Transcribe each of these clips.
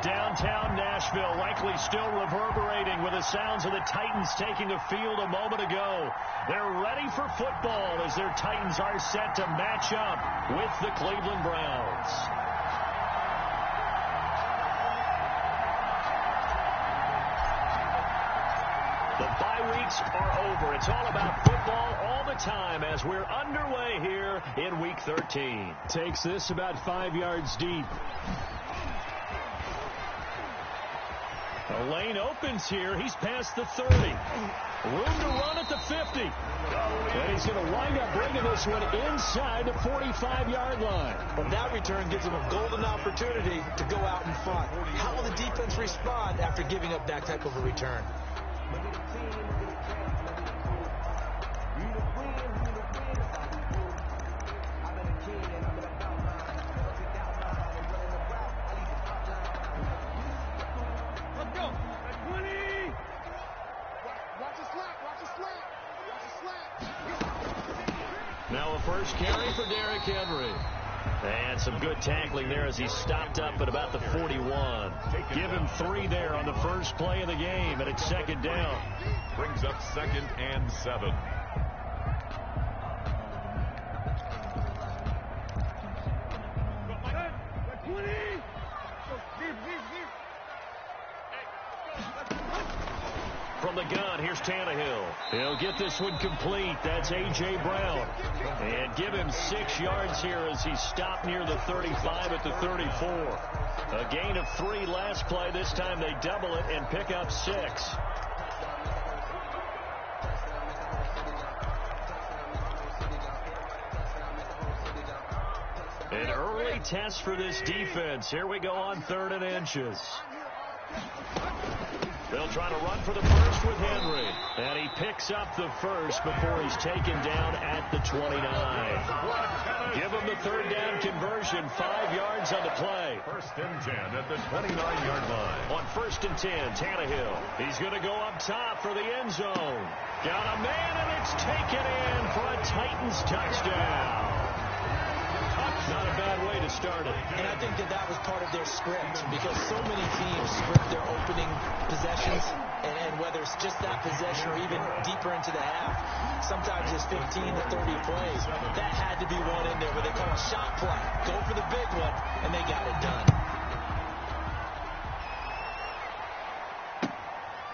Downtown Nashville likely still reverberating with the sounds of the Titans taking a field a moment ago. They're ready for football as their Titans are set to match up with the Cleveland Browns. The bye weeks are over. It's all about football all the time as we're underway here in Week 13. Takes this about 5 yards deep. The lane opens here. He's past the 30. Room to run at the 50. And he's going to wind up bringing this one inside the 45-yard line. But that return gives him a golden opportunity to go out in front. How will the defense respond after giving up that type of a return? Now a first carry for Derrick Henry. And some good tackling there as he stopped up at about the 41. Give him 3 there on the first play of the game, and it's second down. Brings up 2nd and 7. From the gun, here's Tannehill. He'll get this one complete. That's A.J. Brown. And give him 6 yards here as he stopped near the 35 at the 34. A gain of 3 last play. This time they double it and pick up 6. An early test for this defense. Here we go on 3rd and inches. They'll try to run for the first with Henry. And he picks up the first before he's taken down at the 29. Give him the 3rd down conversion. 5 yards on the play. 1st and 10 at the 29-yard line. On 1st and 10, Tannehill. He's going to go up top for the end zone. Got a man, and it's taken in for a Titans touchdown. Not a bad way to start it. And I think that was part of their script, because so many teams script their opening possessions, and whether it's just that possession or even deeper into the half, sometimes it's 15 to 30 plays. That had to be one in there where they call a shot play. Go for the big one, and they got it done.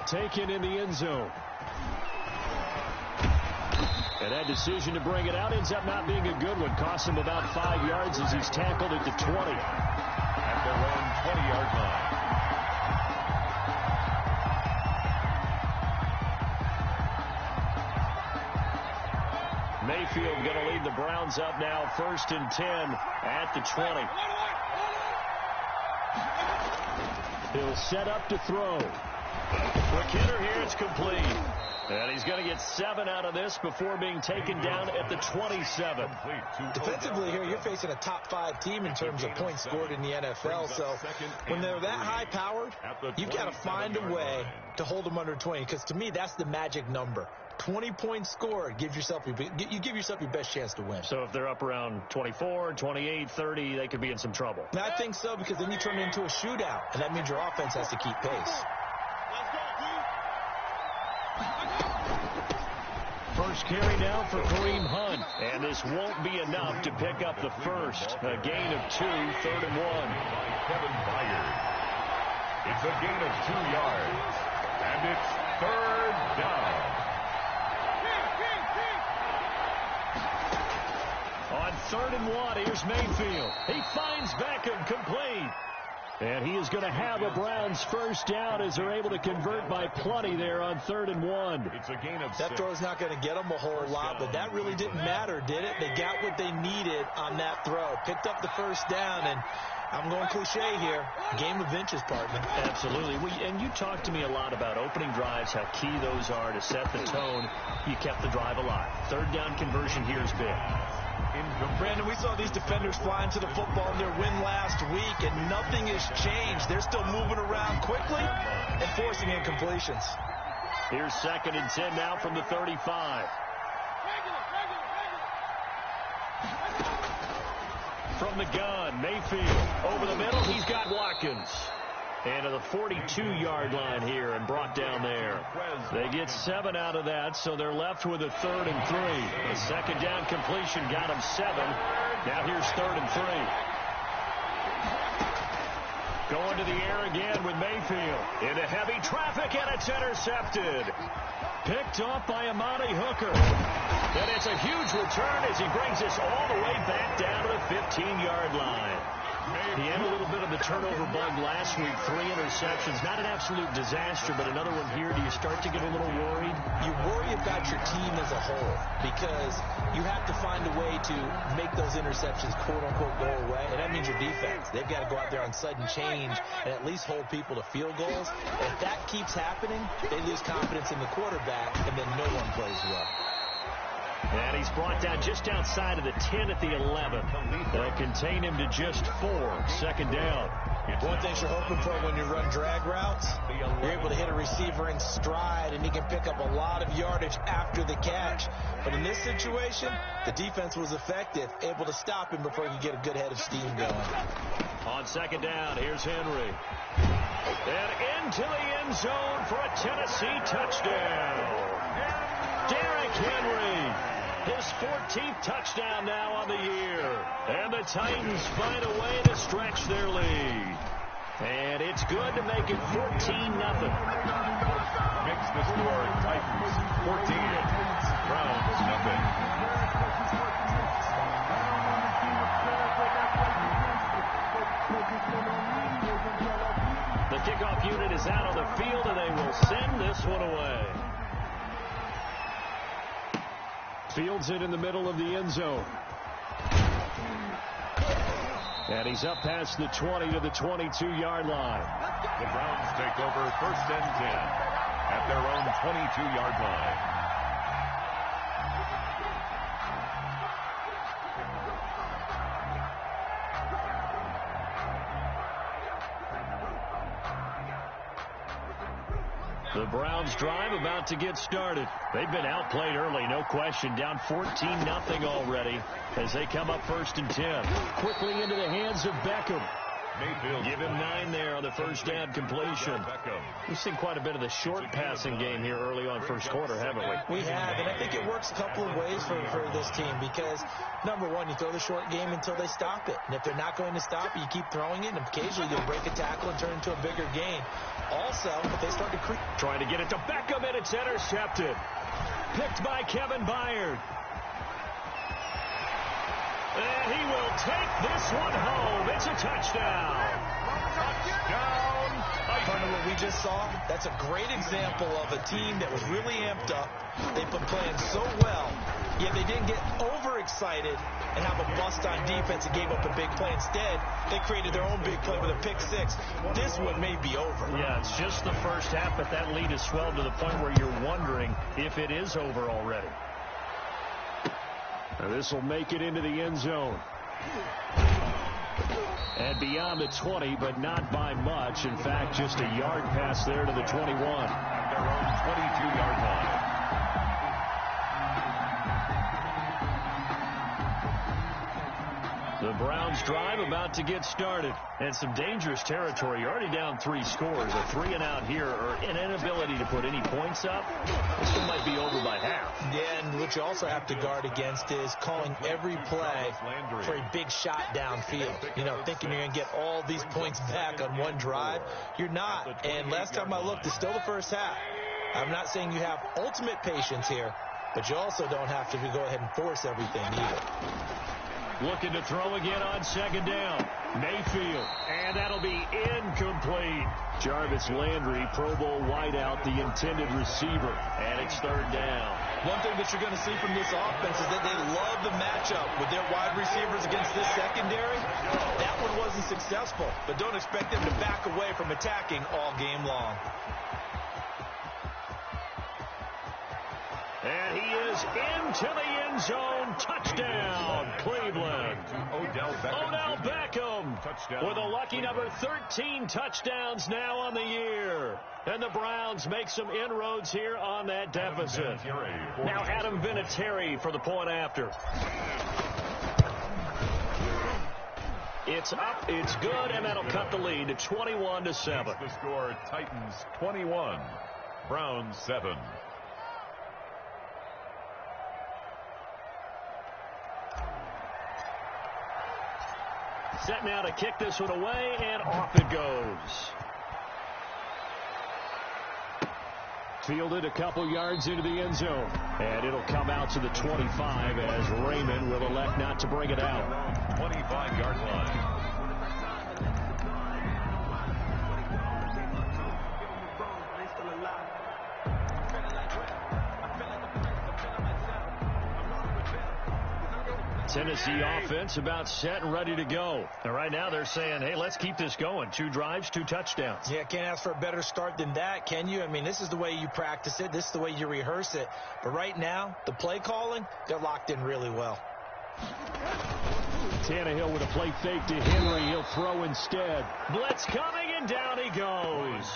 Taken in the end zone. And that decision to bring it out ends up not being a good one. Costs him about 5 yards as he's tackled at the 20. At their own 20-yard line. Mayfield going to lead the Browns up now. 1st and 10 at the 20. He'll set up to throw. Quick hitter here. It's complete. And he's going to get 7 out of this before being taken down at the 27. Defensively here, you're facing a top 5 team in terms of points scored in the NFL. So when they're that high-powered, you've got to find a way to hold them under 20. Because to me, that's the magic number. 20 points scored, you give yourself your best chance to win. So if they're up around 24, 28, 30, they could be in some trouble. Now, I think so, because then you turn it into a shootout, and that means your offense has to keep pace. First carry now for Kareem Hunt. And this won't be enough to pick up the first. A gain of 2, 3rd and 1. By Kevin Byard. It's a gain of 2 yards. And it's 3rd down. On 3rd and 1, here's Mayfield. He finds Beckham complete. And he is going to have a Browns first down as they're able to convert by plenty there on 3rd and 1. It's a gain of 6. That throw's not going to get them a whole lot, but that really didn't matter, did it? They got what they needed on that throw. Picked up the first down, and I'm going cliche here. Game of inches, partner. Absolutely. And you talked to me a lot about opening drives, how key those are to set the tone. You kept the drive alive. 3rd down conversion here is big. Brandon, we saw these defenders flying to the football in their win last week, and nothing has changed. They're still moving around quickly and forcing incompletions. Here's 2nd and 10 now from the 35. From the gun, Mayfield over the middle. He's got Watkins. and to the 42-yard line here and brought down there. They get 7 out of that, so they're left with a 3rd and 3. The second down completion got them 7. Now here's 3rd and 3. Going to the air again with Mayfield. Into heavy traffic, and it's intercepted. Picked off by Amani Hooker. And it's a huge return as he brings us all the way back down to the 15-yard line. He had a little bit of the turnover bug last week. 3 interceptions. Not an absolute disaster, but another one here. Do you start to get a little worried? You worry about your team as a whole because you have to find a way to make those interceptions, quote-unquote, go away. And that means your defense. They've got to go out there on sudden change and at least hold people to field goals. And if that keeps happening, they lose confidence in the quarterback, and then no one plays well. And he's brought down just outside of the 10 at the 11. They'll contain him to just 4. Second down. One thing you're hoping for when you run drag routes, you're able to hit a receiver in stride, and he can pick up a lot of yardage after the catch. But in this situation, the defense was effective, able to stop him before he could get a good head of steam going. On second down, here's Henry. And into the end zone for a Tennessee touchdown. Derrick Henry. His 14th touchdown now on the year. And the Titans find a way to stretch their lead. And it's good to make it 14-0. Makes the score Titans 14, Browns nothing. The kickoff unit is out on the field, and they will send this one away. Fields it in the middle of the end zone. And he's up past the 20 to the 22-yard line. The Browns take over 1st and 10 at their own 22-yard line. The Browns drive about to get started. They've been outplayed early, no question. Down 14-0 already as they come up 1st and 10. Quickly into the hands of Beckham. Mayfield. Give him 9 there on the first down completion. We've seen quite a bit of the short passing game here early on first quarter, haven't we? We have, and I think it works a couple of ways for this team because, number one, you throw the short game until they stop it. And if they're not going to stop it, you keep throwing it, and occasionally you'll break a tackle and turn it into a bigger gain. Also, if they start to creep. Trying to get it to Beckham, and it's intercepted. Picked by Kevin Byard. And he will take this one home. It's a touchdown. Touchdown. Part of what we just saw, that's a great example of a team that was really amped up. They've been playing so well, yet they didn't get overexcited and have a bust on defense and gave up a big play. Instead, they created their own big play with a pick 6. This one may be over. Yeah, it's just the first half, but that lead has swelled to the point where you're wondering if it is over already. This will make it into the end zone. And beyond the 20, but not by much. In fact, just a yard pass there to the 21. At their own 22-yard line. The Browns drive about to get started. And some dangerous territory. You're already down 3 scores. A 3 and out here, or an inability to put any points up. This one might be over by half. Yeah, and what you also have to guard against is calling every play for a big shot downfield. You know, thinking you're going to get all these points back on one drive. You're not. And last time I looked, it's still the first half. I'm not saying you have ultimate patience here, but you also don't have to go ahead and force everything either. Looking to throw again on second down. Mayfield. And that'll be incomplete. Jarvis Landry, Pro Bowl wideout, the intended receiver. And it's third down. One thing that you're going to see from this offense is that they love the matchup with their wide receivers against this secondary. That one wasn't successful, but don't expect them to back away from attacking all game long. And he is into the end zone. Touchdown, Cleveland. Odell Beckham touchdown. with a lucky number 13 touchdowns now on the year. And the Browns make some inroads here on that deficit. Now Adam Vinatieri for the point after. It's up, it's good, and that'll cut the lead to 21-7. The score, Titans 21, Browns 7. Set now to kick this one away, and off it goes. Fielded a couple yards into the end zone. And it'll come out to the 25 as Raymond will elect not to bring it out. 25-yard line. Tennessee offense about set and ready to go. And right now they're saying, hey, let's keep this going. 2 drives, 2 touchdowns. Yeah, can't ask for a better start than that, can you? I mean, this is the way you practice it. This is the way you rehearse it. But right now, the play calling, they're locked in really well. Tannehill with a play fake to Henry. He'll throw instead. Blitz coming, and down he goes.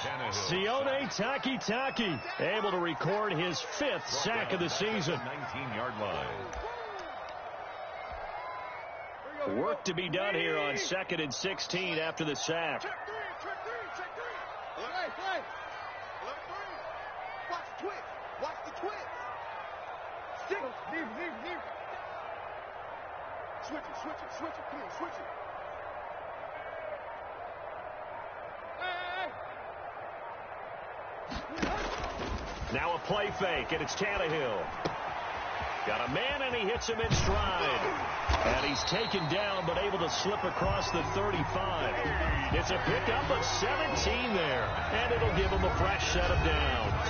Sione Takitaki able to record his 5th sack of the season. 19-yard line. Work to be done here on 2nd and 16 after the sack. Check three. Play. Watch the twitch. Stick him. Leave. Switch it. Come on, switch it. Hey. Now a play fake, and it's Tannehill. Got a man, and he hits him in stride. And he's taken down, but able to slip across the 35. It's a pickup of 17 there, and it'll give him a fresh set of downs.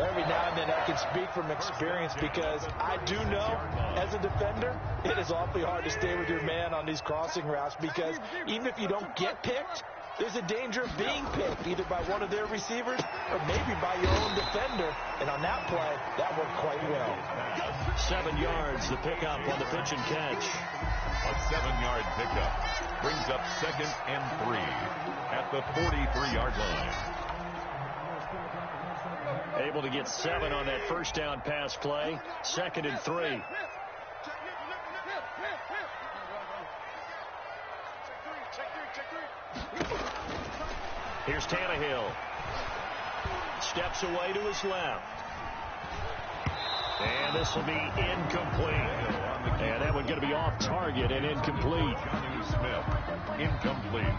Every now and then I can speak from experience because I do know, as a defender, it is awfully hard to stay with your man on these crossing routes because even if you don't get picked, there's a danger of being picked, either by one of their receivers or maybe by your own defender. And on that play, that worked quite well. 7 yards, the pickup on the pitch and catch. A 7-yard pickup brings up 2nd and 3 at the 43-yard line. Able to get 7 on that first down pass play. 2nd and 3. Here's Tannehill. Steps away to his left. And this will be incomplete. And that one's going to be off target and incomplete. Jonnu Smith, incomplete.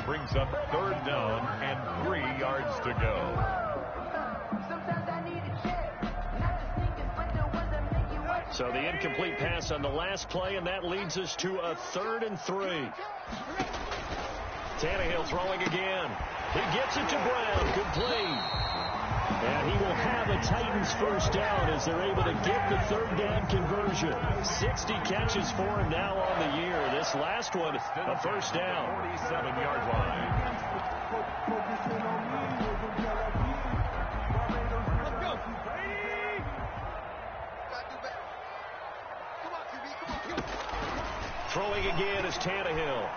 Brings up 3rd down and 3 yards to go. So the incomplete pass on the last play, and that leads us to a 3rd and 3. Tannehill throwing again. He gets it to Brown, complete. And he will have a Titans first down as they're able to get the 3rd down conversion. 60 catches for him now on the year. This last one, a first down. 47-yard line. Throwing again is Tannehill.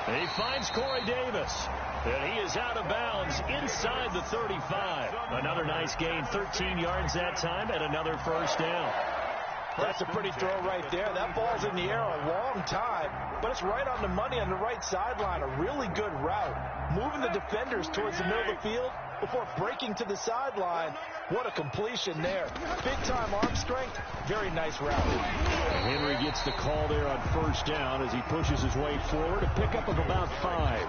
And he finds Corey Davis. And he is out of bounds inside the 35. Another nice gain, 13 yards that time, and another first down. That's a pretty throw right there. That ball's in the air a long time, but it's right on the money on the right sideline. A really good route. Moving the defenders towards the middle of the field before breaking to the sideline. What a completion there. Big-time arm strength. Very nice route. Henry gets the call there on first down as he pushes his way forward. A pickup of about 5.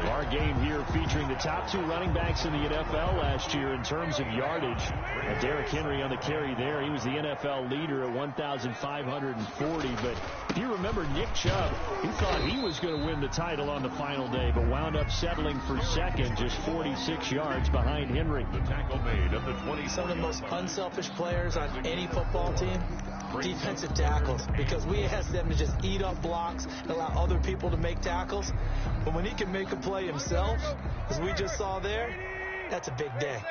Our game here featuring the top 2 running backs in the NFL last year in terms of yardage. Derrick Henry on the carry there. He was the NFL leader at 1,540. But if you remember Nick Chubb, he thought he was going to win the title on the final day, but wound up settling for second, just 46 yards behind Henry. The tackle made at the 20. Some of the most unselfish players on any football team, defensive tackles, because we ask them to just eat up blocks and allow other people to make tackles. But when he can make a play himself, as we just saw there, that's a big day.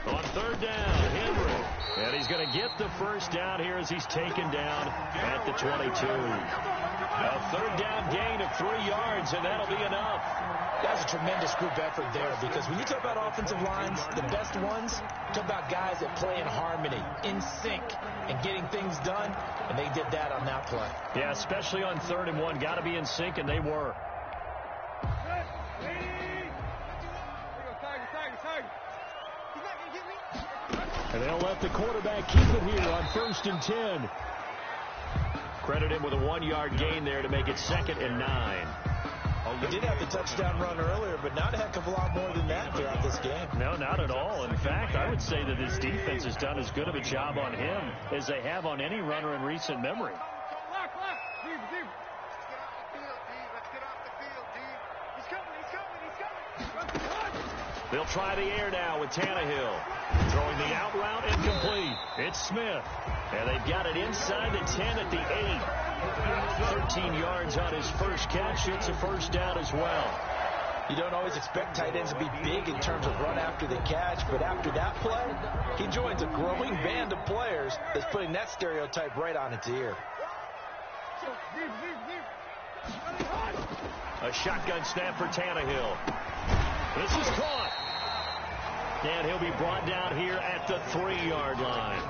On 3rd down, Henry. And he's going to get the first down here as he's taken down at the 22. A 3rd down gain of 3 yards, and that'll be enough. That's a tremendous group effort there, because when you talk about offensive lines, the best ones, talk about guys that play in harmony, in sync, and getting things done, and they did that on that play. Yeah, especially on 3rd and 1. Got to be in sync, and they were. And they'll let the quarterback keep it here on 1st and 10. Credit him with a 1-yard gain there to make it 2nd and 9. He did have the touchdown run earlier, but not a heck of a lot more than that throughout this game. No, not at all. In fact, I would say that his defense has done as good of a job on him as they have on any runner in recent memory. They'll try the air now with Tannehill. Throwing the out route incomplete. It's Smith. And they've got it inside the 10 at the 8. 13 yards on his first catch. It's a first down as well. You don't always expect tight ends to be big in terms of run after the catch, but after that play, he joins a growing band of players that's putting that stereotype right on its ear. A shotgun snap for Tannehill. This is caught. And he'll be brought down here at the 3-yard line.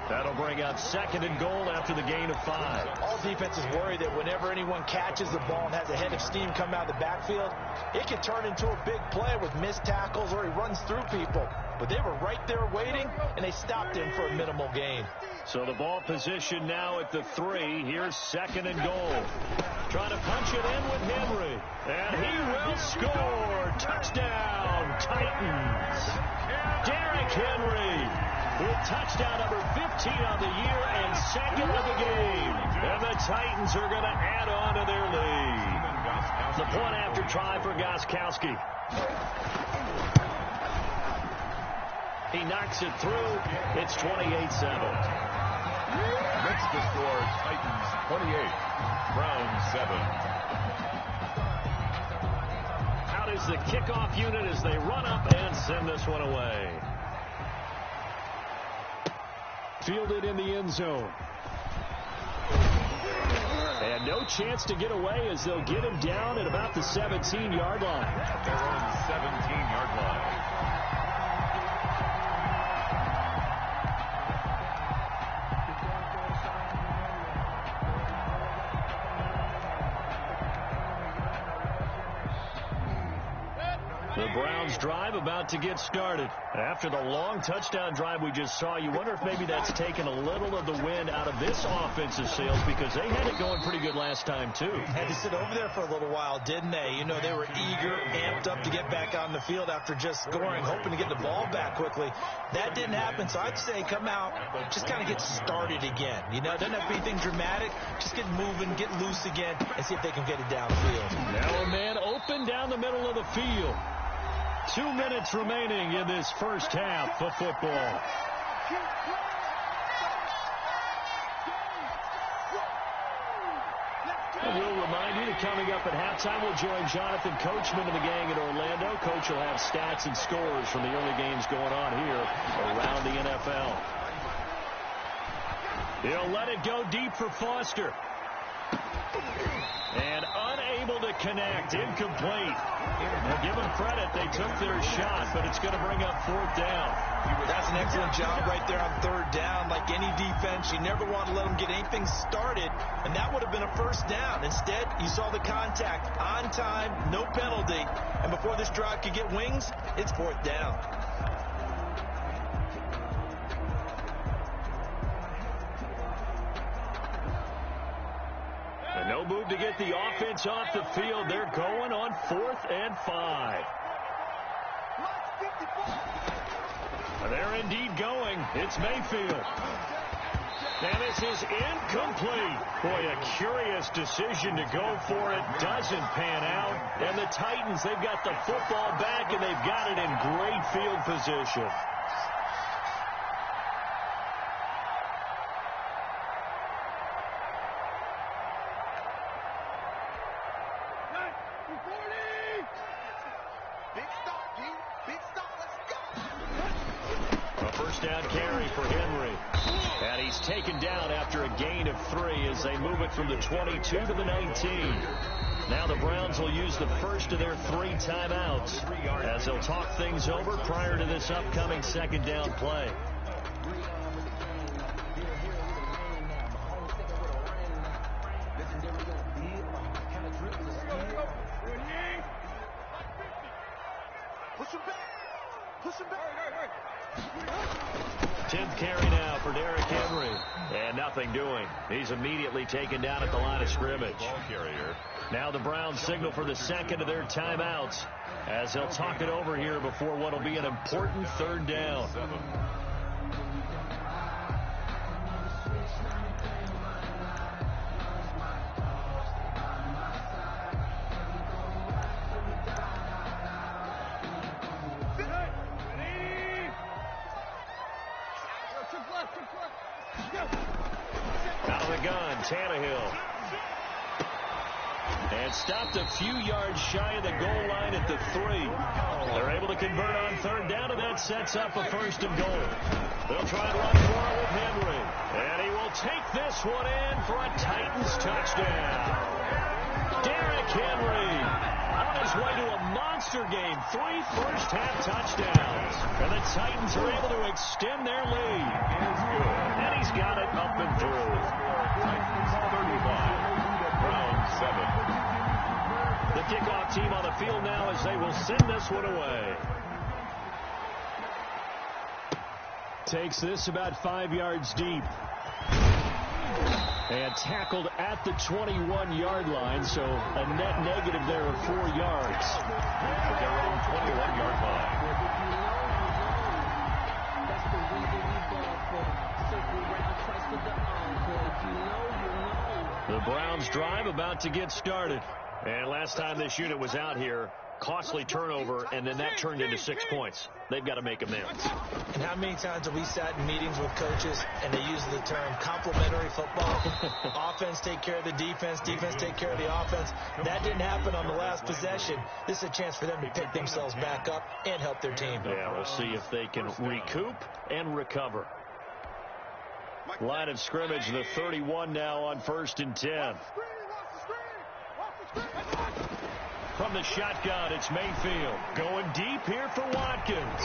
That'll bring up 2nd and goal after the gain of 5. All defenses worry that whenever anyone catches the ball and has a head of steam come out of the backfield, it can turn into a big play with missed tackles or he runs through people. But they were right there waiting, and they stopped him for a minimal gain. So the ball position now at the 3. Here's 2nd and goal. Trying to punch it in with Henry. And he will score. Touchdown, Titans. Derrick Henry with touchdown number 15 on the year and 2nd of the game. And the Titans are going to add on to their lead. The point after try for Gostkowski. He knocks it through. It's 28-7. Next to score, Titans 28, Browns 7. Out is the kickoff unit as they run up and send this one away. Fielded in the end zone. And no chance to get away as they'll get him down at about the 17-yard line. Their own 17-yard line. The Browns drive about to get started. After the long touchdown drive we just saw, you wonder if maybe that's taken a little of the wind out of this offensive sails, because they had it going pretty good last time, too. Had to sit over there for a little while, didn't they? You know, they were eager, amped up to get back on the field after just scoring, hoping to get the ball back quickly. That didn't happen, so I'd say come out, just kind of get started again. You know, it doesn't have to be anything dramatic. Just get moving, get loose again, and see if they can get it downfield. Now a man open down the middle of the field. 2 minutes remaining in this first half of football. And we'll remind you that coming up at halftime, we'll join Jonathan Coachman and the gang in Orlando. Coach will have stats and scores from the early games going on here around the NFL. He'll let it go deep for Foster. And unable to connect. Incomplete. Now give them credit. They took their shot, but it's going to bring up 4th down. That's an excellent job right there on 3rd down. Like any defense, you never want to let them get anything started, and that would have been a first down. Instead, you saw the contact on time, no penalty, and before this drive could get wings, it's 4th down. And no move to get the offense off the field. They're going on 4th and 5. And they're indeed going. It's Mayfield. And this is incomplete. Boy, a curious decision to go for it. Doesn't pan out. And the Titans, they've got the football back, and they've got it in great field position. Down carry for Henry. And he's taken down after a gain of 3 as they move it from the 22 to the 19. Now the Browns will use the first of their 3 timeouts as they'll talk things over prior to this upcoming second down play. Push him back. Push him back. 10th carry now for Derrick Henry. And nothing doing. He's immediately taken down at the line of scrimmage. Ball carrier. Now the Browns signal for the second of their timeouts as they'll talk it over here before what will be an important third down. 7. Out of the gun, Tannehill. And stopped a few yards shy of the goal line at the 3. They're able to convert on third down, and that sets up a first and goal. They'll try and run for it with Henry. And he will take this one in for a Titans touchdown. Derrick Henry on his way to a monster game. 3 first-half touchdowns. And the Titans are able to extend their lead. And he's got it up and through. Titans 35. Browns 7. The kickoff team on the field now as they will send this one away. Takes this about 5 yards deep. And tackled at the 21-yard line, so a net negative there of 4 yards. At their own 21-yard line. The Browns drive about to get started. And last time this unit was out here, costly turnover, and then that turned into 6 points. They've got to make amends. And how many times have we sat in meetings with coaches and they use the term complementary football? Offense take care of the defense, defense take care of the offense. That didn't happen on the last possession. This is a chance for them to pick themselves back up and help their team. Yeah, we'll see if they can recoup and recover. Line of scrimmage, the 31 now on 1st and 10. From the shotgun, it's Mayfield. Going deep here for Watkins.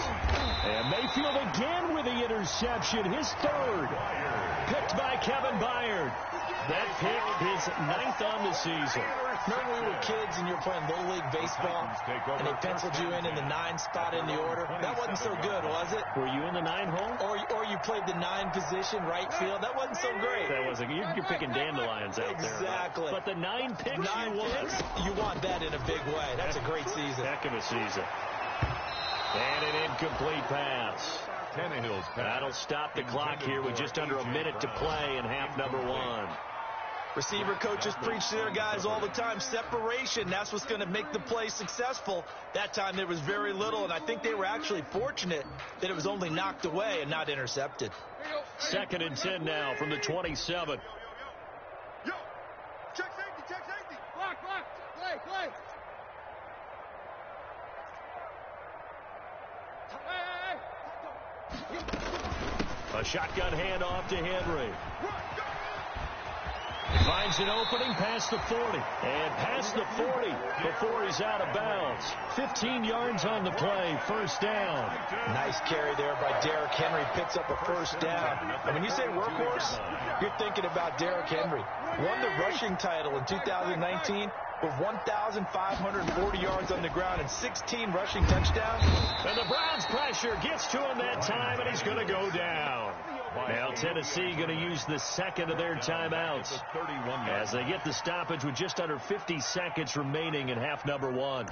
And Mayfield again with the interception, his 3rd. Picked by Kevin Byard. That pick, his 9th on the season. Remember when we were kids and you were playing Little League Baseball and they penciled you in the 9 spot in the order? That wasn't so good, was it? Were you in the 9 hole? Or you played the 9 position, right field? That wasn't so great. That wasn't. You're picking dandelions out there. Exactly. But the 9 picks you want that in a big way. That's a great season. Heck of a season. And an incomplete pass. Tannehill's pass. That'll stop the clock here with just under a minute to play in half number 1. Receiver coaches preach to their guys all the time. Separation, that's what's going to make the play successful. That time there was very little, and I think they were actually fortunate that it was only knocked away and not intercepted. 2nd and 10 now from the 27. Yo, check safety. Block, play. A shotgun handoff to Henry. Finds an opening past the 40. And past the 40 before he's out of bounds. 15 yards on the play. First down. Nice carry there by Derrick Henry. Picks up a first down. And when you say workhorse, you're thinking about Derrick Henry. Won the rushing title in 2019 with 1,540 yards on the ground and 16 rushing touchdowns. And the Browns pressure gets to him that time, and he's going to go down. Now Tennessee going to use the 2nd of their timeouts as they get the stoppage with just under 50 seconds remaining in half number 1.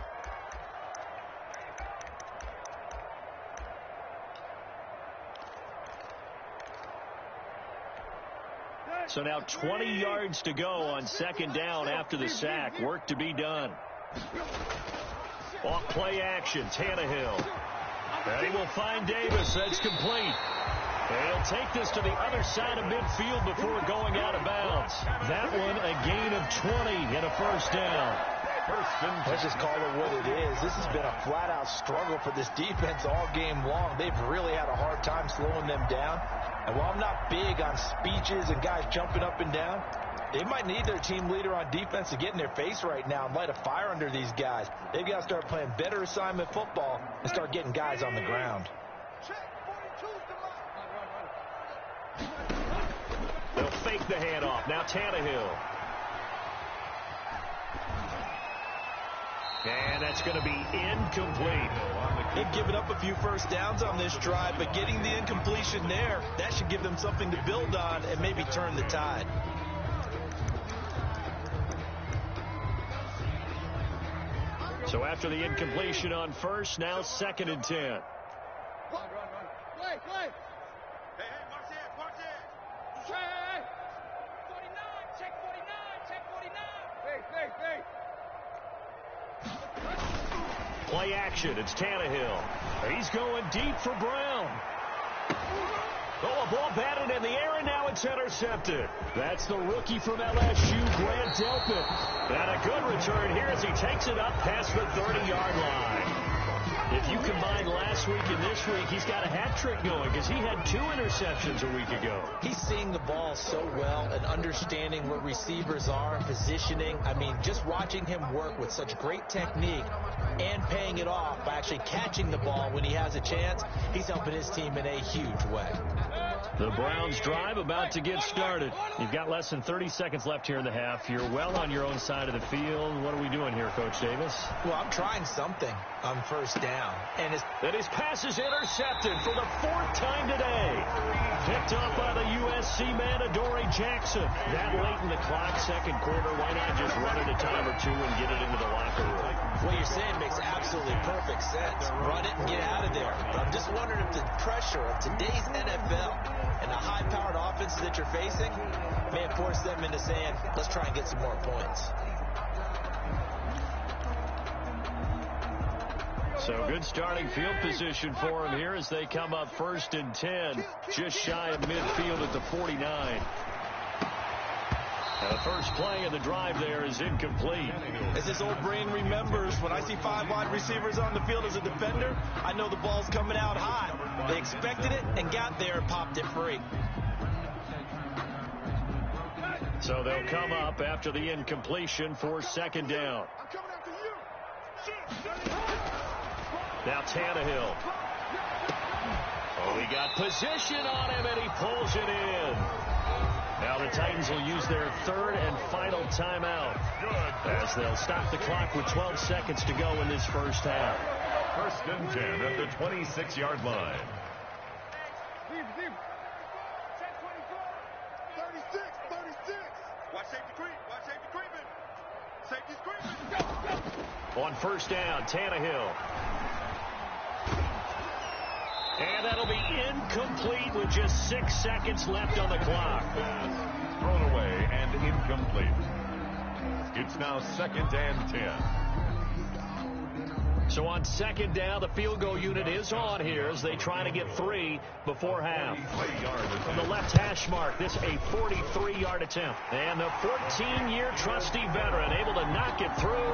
So now 20 yards to go on 2nd down after the sack. Work to be done. Off play action, Tannehill. And he will find Davis. That's complete. And he'll take this to the other side of midfield before going out of bounds. That one a gain of 20 and a first down. Let's just call it what it is. This has been a flat-out struggle for this defense all game long. They've really had a hard time slowing them down. And while I'm not big on speeches and guys jumping up and down, They might need their team leader on defense to get in their face right now and light a fire under these guys. They've got to start playing better assignment football and start getting guys on the ground. They'll fake the handoff. Now Tannehill. And that's going to be incomplete. They've given up a few first downs on this drive, but getting the incompletion there, that should give them something to build on and maybe turn the tide. So after the incompletion on first, now 2nd and 10. Wait. Hey, watch it. Hey. 49, check 49. Hey. Play action. It's Tannehill. He's going deep for Brown. Oh, a ball batted in the air, and now it's intercepted. That's the rookie from LSU, Grant Delpit. And a good return here as he takes it up past the 30-yard line. If you combine last week and this week, he's got a hat trick going because he had 2 interceptions a week ago. He's seeing the ball so well and understanding where receivers are and positioning. I mean, just watching him work with such great technique and paying it off by actually catching the ball when he has a chance, he's helping his team in a huge way. The Browns drive about to get started. You've got less than 30 seconds left here in the half. You're well on your own side of the field. What are we doing here, Coach Davis? Well, I'm trying something on first down. And his pass is intercepted for the 4th time today. Picked up by the USC man, Adoree Jackson. That late in the clock, 2nd quarter, why not just run it a time or 2 and get it into the locker room? What you're saying makes absolutely perfect sense. Run it and get out of there. But I'm just wondering if the pressure of today's NFL and the high-powered offenses that you're facing may have forced them into saying, let's try and get some more points. So good starting field position for him here as they come up 1st and 10, just shy of midfield at the 49. The first play of the drive there is incomplete. As this old brain remembers, when I see 5 wide receivers on the field as a defender, I know the ball's coming out hot. They expected it and got there and popped it free. So they'll come up after the incompletion for 2nd down. Now Tannehill. Oh, he got position on him, and he pulls it in. Now the Titans will use their 3rd and final timeout as they'll stop the clock with 12 seconds to go in this first half. 1st and 10 at the 26-yard line. 36. Watch safety creeping. Safety's creeping. On 1st down, Tannehill. And that'll be incomplete with just 6 seconds left on the clock. Thrown away and incomplete. It's now 2nd and 10. So on 2nd down, the field goal unit is on here as they try to get 3 before half. From the left hash mark, this a 43-yard attempt. And the 14-year trusty veteran able to knock it through.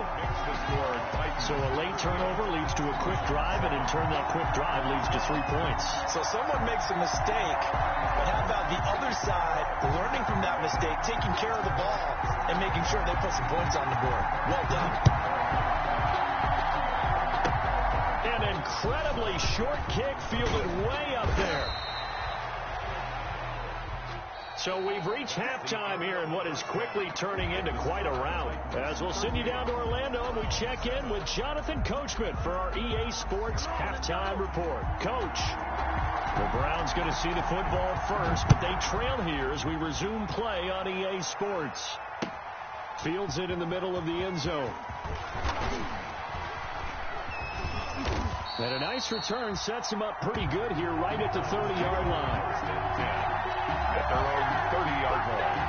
So a late turnover leads to a quick drive, and in turn that quick drive leads to 3 points. So someone makes a mistake, but how about the other side learning from that mistake, taking care of the ball, and making sure they put some points on the board? Well done. An incredibly short kick fielded way up there. So we've reached halftime here in what is quickly turning into quite a rout. As we'll send you down to Orlando and we check in with Jonathan Coachman for our EA Sports Halftime Report. Coach, the Browns going to see the football first, but they trail here as we resume play on EA Sports. Fields it in the middle of the end zone. And a nice return sets him up pretty good here right at the 30-yard line. At their own 30-yard line.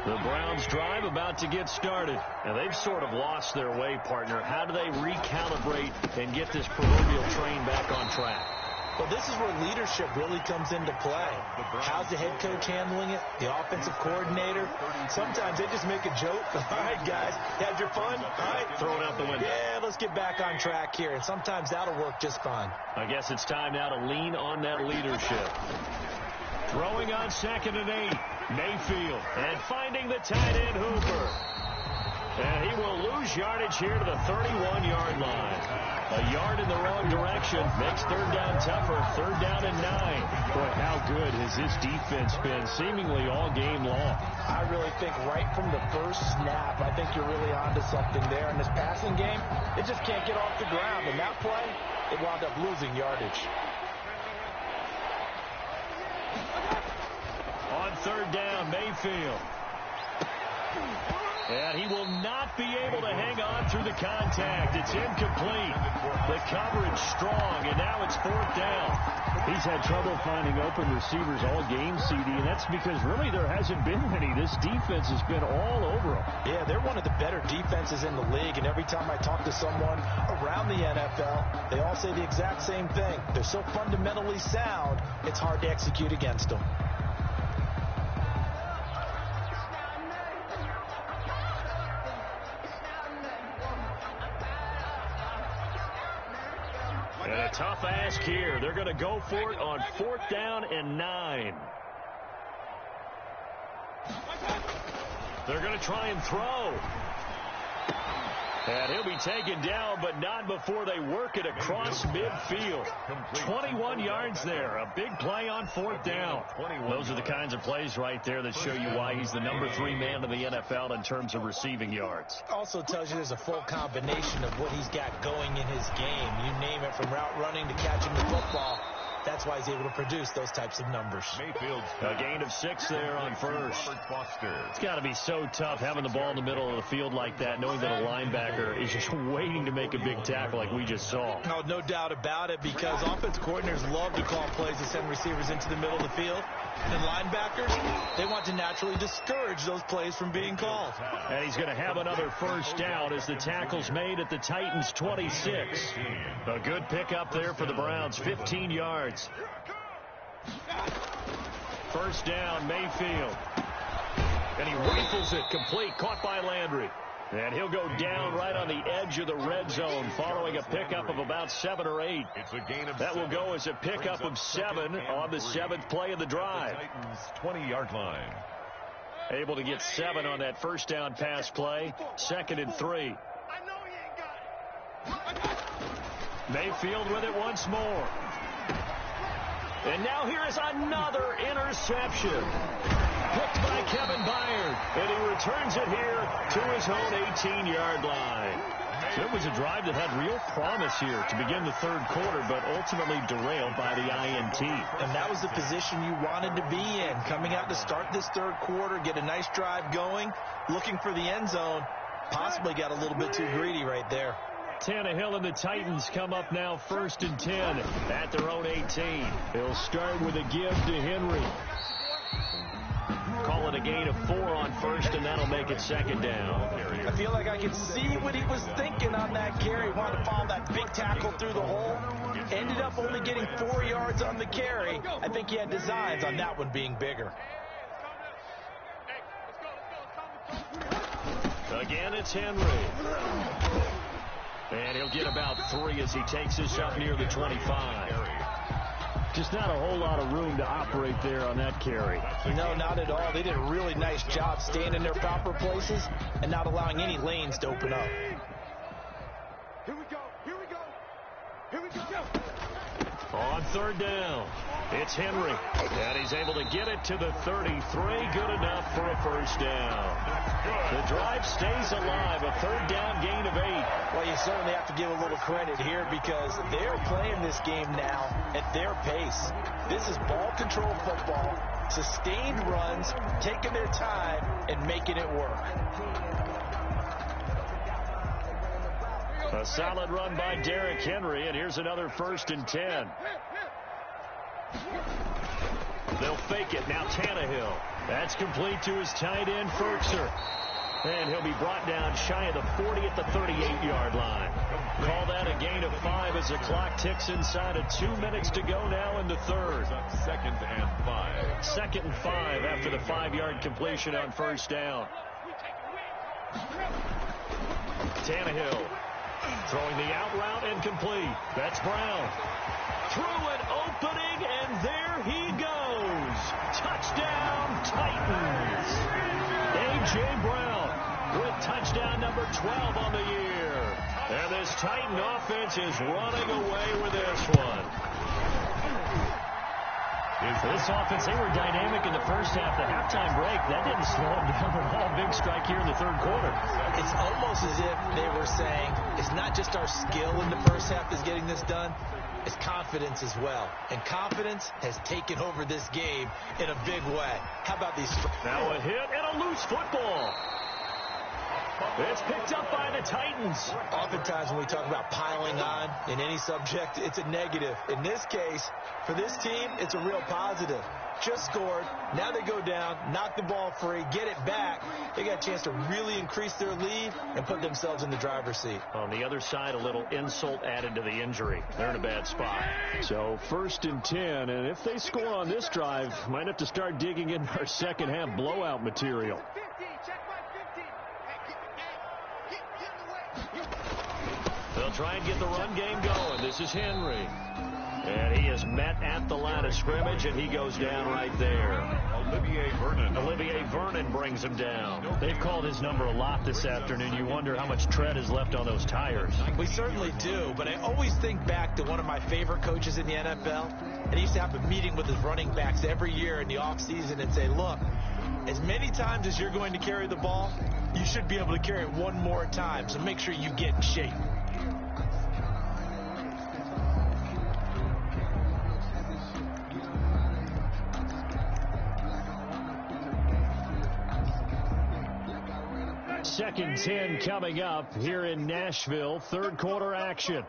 The Browns drive about to get started. And they've sort of lost their way, partner. How do they recalibrate and get this proverbial train back on track? Well, this is where leadership really comes into play. How's the head coach handling it? The offensive coordinator? Sometimes they just make a joke. All right, guys, had your fun? All right, throw it out the window. Yeah, let's get back on track here. And sometimes that'll work just fine. I guess it's time now to lean on that leadership. Throwing on 2nd and 8. Mayfield. And finding the tight end, Hooper. And he will lose yardage here to the 31-yard line. A yard in the wrong direction makes 3rd down tougher. 3rd down and 9. Boy, how good has this defense been seemingly all game long? I really think right from the first snap, I think you're really onto something there. In this passing game, it just can't get off the ground. And that play, it wound up losing yardage. On 3rd down, Mayfield. And he will not be able to hang on through the contact. It's incomplete. The coverage strong, and now it's 4th down. He's had trouble finding open receivers all game, CD, and that's because really there hasn't been many. This defense has been all over them. Yeah, they're one of the better defenses in the league, and every time I talk to someone around the NFL, they all say the exact same thing. They're so fundamentally sound, it's hard to execute against them. And a tough ask here. They're going to go for it on 4th down and 9. They're going to try and throw. And he'll be taken down, but not before they work it across midfield. 21 yards there. A big play on 4th down. Those are the kinds of plays right there that show you why he's the number 3 man in the NFL in terms of receiving yards. Also tells you there's a full combination of what he's got going in his game. You name it, from route running to catching the football. That's why he's able to produce those types of numbers. A gain of 6 there on 1st. It's got to be so tough having the ball in the middle of the field like that, knowing that a linebacker is just waiting to make a big tackle like we just saw. Oh, no doubt about it, because offensive coordinators love to call plays to send receivers into the middle of the field. And linebackers, they want to naturally discourage those plays from being called. And he's going to have another 1st down as the tackle's made at the Titans' 26. A good pickup there for the Browns, 15 yards. 1st down, Mayfield. And he rifles it complete, caught by Landry. And he'll go down right on the edge of the red zone following a pickup of about 7 or 8. That will go as a pickup of 7 on the 7th play of the drive. 20-yard line. Able to get 7 on that 1st down pass play. 2nd and 3. Mayfield with it once more. And now here is another interception. Picked by Kevin Byard. And he returns it here to his own 18-yard line. So it was a drive that had real promise here to begin the 3rd quarter, but ultimately derailed by the INT. And that was the position you wanted to be in. Coming out to start this 3rd quarter, get a nice drive going, looking for the end zone. Possibly got a little bit too greedy right there. Tannehill and the Titans come up now 1st and 10 at their own 18. They'll start with a give to Henry. Call it a gain of 4 on 1st, and that'll make it 2nd down. I feel like I could see what he was thinking on that carry. Wanted to follow that big tackle through the hole. Ended up only getting 4 yards on the carry. I think he had designs on that one being bigger. Again, it's Henry. And he'll get about 3 as he takes this up near the 25. Just not a whole lot of room to operate there on that carry. No, not at all. They did a really nice job staying in their proper places and not allowing any lanes to open up. Here we go. Here we go. Here we go. On 3rd down, it's Henry. And he's able to get it to the 33. Good enough for a 1st down. The drive stays alive. A 3rd down gain of 8. Well, you certainly have to give a little credit here because they're playing this game now at their pace. This is ball control football, sustained runs, taking their time, and making it work. A solid run by Derrick Henry, and here's another 1st and 10. They'll fake it. Now Tannehill. That's complete to his tight end, Ferkser. And he'll be brought down shy of the 40 at the 38-yard line. Call that a gain of 5 as the clock ticks inside of 2 minutes to go now in the third. Second and 5. Second and 5 after the 5-yard completion on first down. Tannehill throwing the out route incomplete. That's Brown. Through an opening, and there he goes. Touchdown, Titans. A.J. Brown with touchdown number 12 on the year. And this Titan offense is running away with this one. This offense, they were dynamic in the first half. The halftime break, that didn't slow them down at all. Big strike here in the third quarter. It's almost as if they were saying, it's not just our skill in the first half that's getting this done, it's confidence as well. And confidence has taken over this game in a big way. How about these? Now a hit and a loose football. It's picked up by the Titans. Oftentimes when we talk about piling on in any subject, it's a negative. In this case, for this team, it's a real positive. Just scored. Now they go down, knock the ball free, get it back. They got a chance to really increase their lead and put themselves in the driver's seat. On the other side, a little insult added to the injury. They're in a bad spot. So 1st and 10, and if they score on this drive, might have to start digging in our second half blowout material. They'll try and get the run game going. This is Henry. And he is met at the line of scrimmage, and he goes down right there. Olivier Vernon brings him down. They've called his number a lot this afternoon. You wonder how much tread is left on those tires. We certainly do, but I always think back to one of my favorite coaches in the NFL. And he used to have a meeting with his running backs every year in the offseason and say, look, as many times as you're going to carry the ball, you should be able to carry it one more time, so make sure you get in shape. Second 10 coming up here in Nashville. Third quarter action.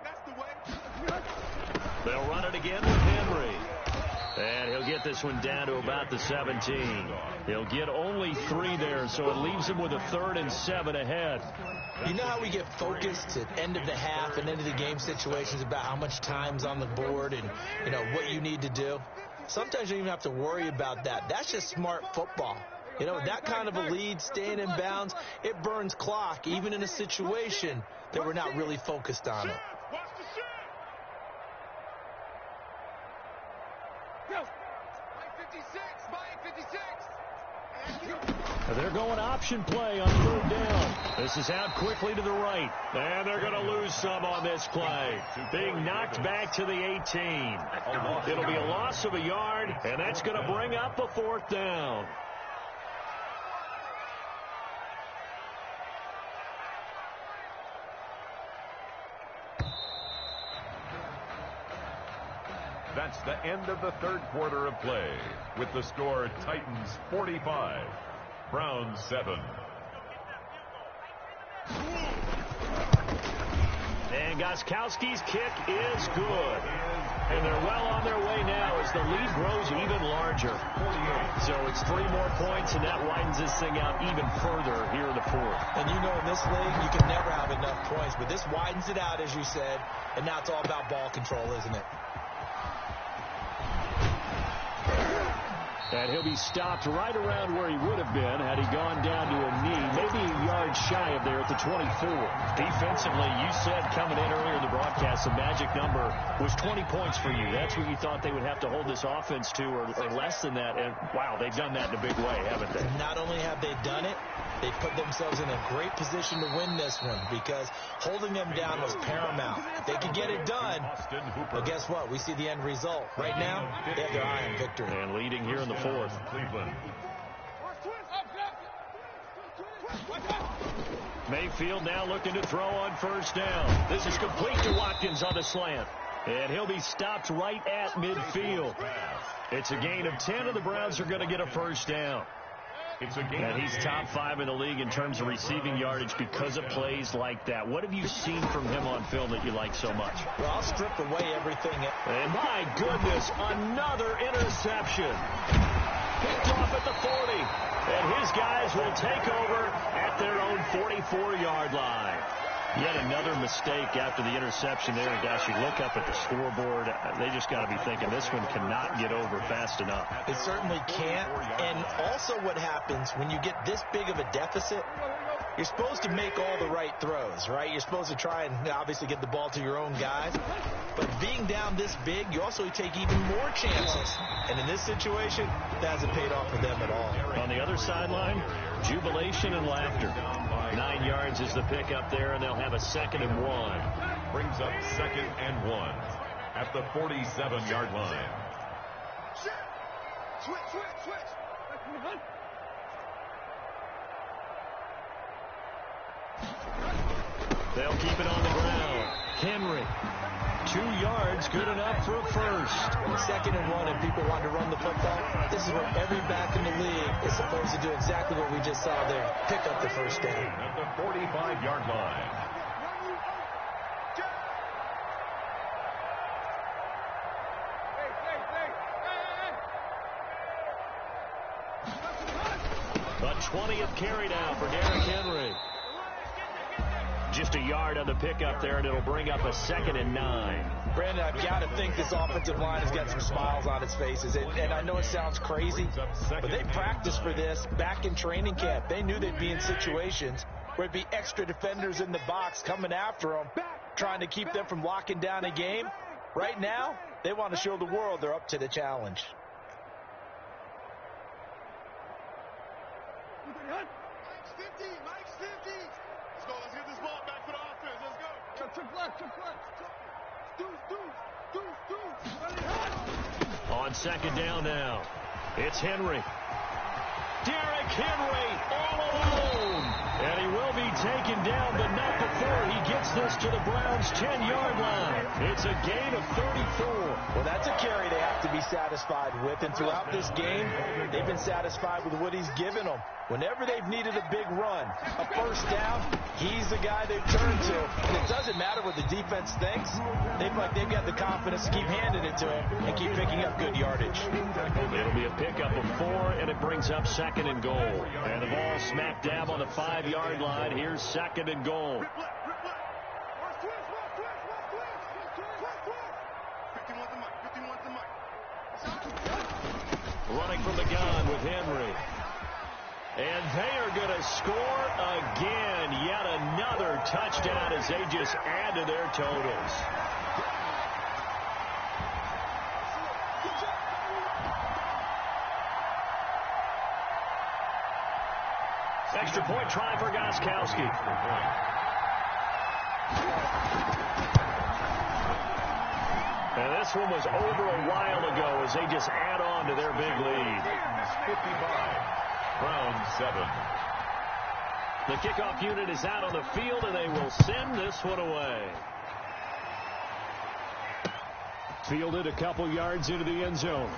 They'll run it again with Henry. And he'll get this one down to about the 17. He'll get only 3 there, so it leaves him with a 3rd and 7 ahead. You know how we get focused at end of the half and end of the game situations about how much time's on the board and, you know, what you need to do? Sometimes you don't even have to worry about that. That's just smart football. You know, that kind of a lead, staying in bounds, it burns clock, even in a situation that we're not really focused on it. They're going option play on 3rd down. This is out quickly to the right. And they're going to lose some on this play. Being knocked back to the 18. It'll be a loss of a yard, and that's going to bring up a 4th down. That's the end of the third quarter of play, with the score Titans 45, Browns 7. And Gostkowski's kick is good. And they're well on their way now as the lead grows even larger. So it's 3 more points, and that widens this thing out even further here in the 4th. And you know, in this league, you can never have enough points, but this widens it out, as you said, and now it's all about ball control, isn't it? And he'll be stopped right around where he would have been had he gone down to a knee, maybe a yard shy of there at the 24. Defensively, you said coming in earlier in the broadcast, the magic number was 20 points for you. That's what you thought they would have to hold this offense to, or less than that. And, wow, they've done that in a big way, haven't they? Not only have they done it, they put themselves in a great position to win this one because holding them down was paramount. If they could get it done, well, guess what? We see the end result. Right now, they have their eye on victory. And leading here in the 4th. Cleveland. Mayfield now looking to throw on 1st down. This is complete to Watkins on the slant. And he'll be stopped right at midfield. It's a gain of 10, and the Browns are going to get a 1st down. And he's top 5 in the league in terms of receiving yardage because of plays like that. What have you seen from him on film that you like so much? Well, I'll strip away everything. And my goodness, another interception. Picked off at the 40. And his guys will take over at their own 44-yard line. Yet another mistake after the interception there. And gosh, you look up at the scoreboard, they just got to be thinking this one cannot get over fast enough. It certainly can't. And also what happens when you get this big of a deficit, you're supposed to make all the right throws, right? You're supposed to try and obviously get the ball to your own guys. But being down this big, you also take even more chances. And in this situation, that hasn't paid off for them at all. On the other sideline, jubilation and laughter. 9 yards is the pickup there, and they'll have a 2nd and 1. Brings up 2nd and 1 at the 47-yard line. Switch. They'll keep it on the ground. Henry, 2 yards, good enough for a first. 2nd and 1, and people want to run the football. This is what every back in the league is supposed to do, exactly what we just saw there. Pick up the first down. At the 45-yard line. A 20th carry now for Derrick Henry. Just a yard on the pickup there, and it'll bring up a 2nd and 9. Brandon, I've got to think this offensive line has got some smiles on its faces. And I know it sounds crazy, but they practiced for this back in training camp. They knew they'd be in situations where it'd be extra defenders in the box coming after them, trying to keep them from locking down a game. Right now, they want to show the world they're up to the challenge. Mike's 50. Let's get this ball back for the offense. Let's go. Trick left. Deuce. On 2nd down now, it's Henry. Derrick Henry all alone. And he will be taken down, but not before he gets this to the Browns' 10-yard line. It's a gain of 34. Well, that's a carry they have to be satisfied with. And throughout this game, they've been satisfied with what he's given them. Whenever they've needed a big run, a first down, he's the guy they've turned to. And it doesn't matter what the defense thinks. They've got the confidence to keep handing it to him and keep picking up good yardage. It'll be a pickup of 4, and it brings up 2nd and goal. And the ball smack dab on the 5-yard line. Here's 2nd and goal. Running from the gun with Henry. And they are going to score again. Yet another touchdown as they just add to their totals. Extra point try for Gostkowski. And this one was over a while ago as they just add on to their big lead. 55. Browns 7. The kickoff unit is out on the field, and they will send this one away. Fielded a couple yards into the end zone.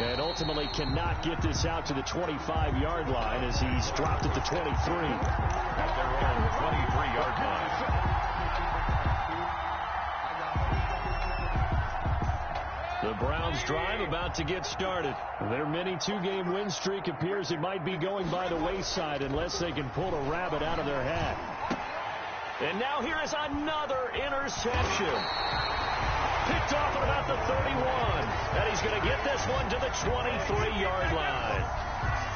And ultimately cannot get this out to the 25-yard line as he's dropped at the 23. At their own 23-yard line. The Browns drive about to get started. Their mini 2-game win streak appears it might be going by the wayside unless they can pull a rabbit out of their hat. And now here is another interception. Picked off at about the 31. And he's going to get this one to the 23-yard line.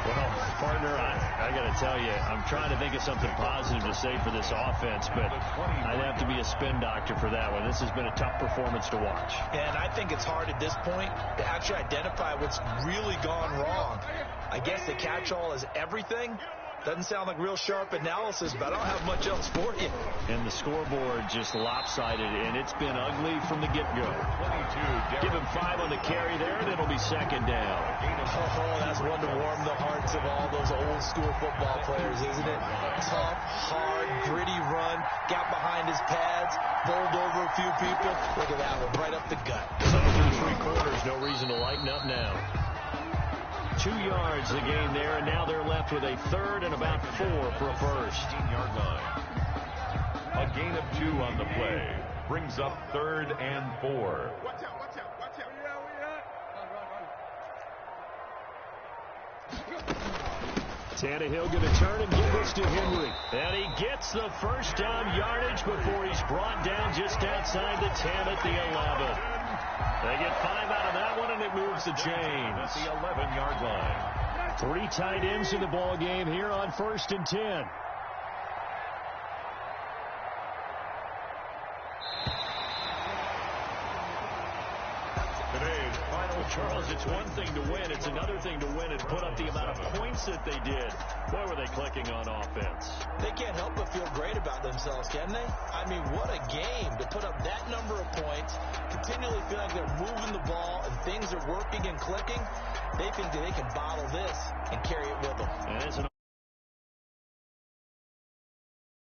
Well, partner, I got to tell you, I'm trying to think of something positive to say for this offense, but I'd have to be a spin doctor for that one. This has been a tough performance to watch. And I think it's hard at this point to actually identify what's really gone wrong. I guess the catch-all is everything. Doesn't sound like real sharp analysis, but I don't have much else for you. And the scoreboard just lopsided, and it's been ugly from the get-go. 22. Give him 5 on the carry there, and it'll be 2nd down. Oh, that's one to warm the hearts of all those old-school football players, isn't it? Tough, hard, gritty run, got behind his pads, bowled over a few people. Look at that one, right up the gut. So through 3 quarters, no reason to lighten up now. 2 yards the gain there, and now they're left with a 3rd and about 4 for a first. 15-yard line. A gain of 2 on the play. Brings up 3rd and 4. Watch out. Tannehill going to turn and give this to Henry. And he gets the first down yardage before he's brought down just outside the 10 at the 11. They get 5 out of that one, and it moves the chains. At the 11-yard line. 3 tight ends in the ball game here on 1st and 10. Today's final Charles, it's one thing to win. It's another thing to win and put up the amount of points that they did. Boy, were they clicking on offense. They can't help but feel great about themselves, can they? I mean, what a game to put up that number of points, continually feel like they're moving the ball and things are working and clicking. They think that they can bottle this and carry it with them. And it's an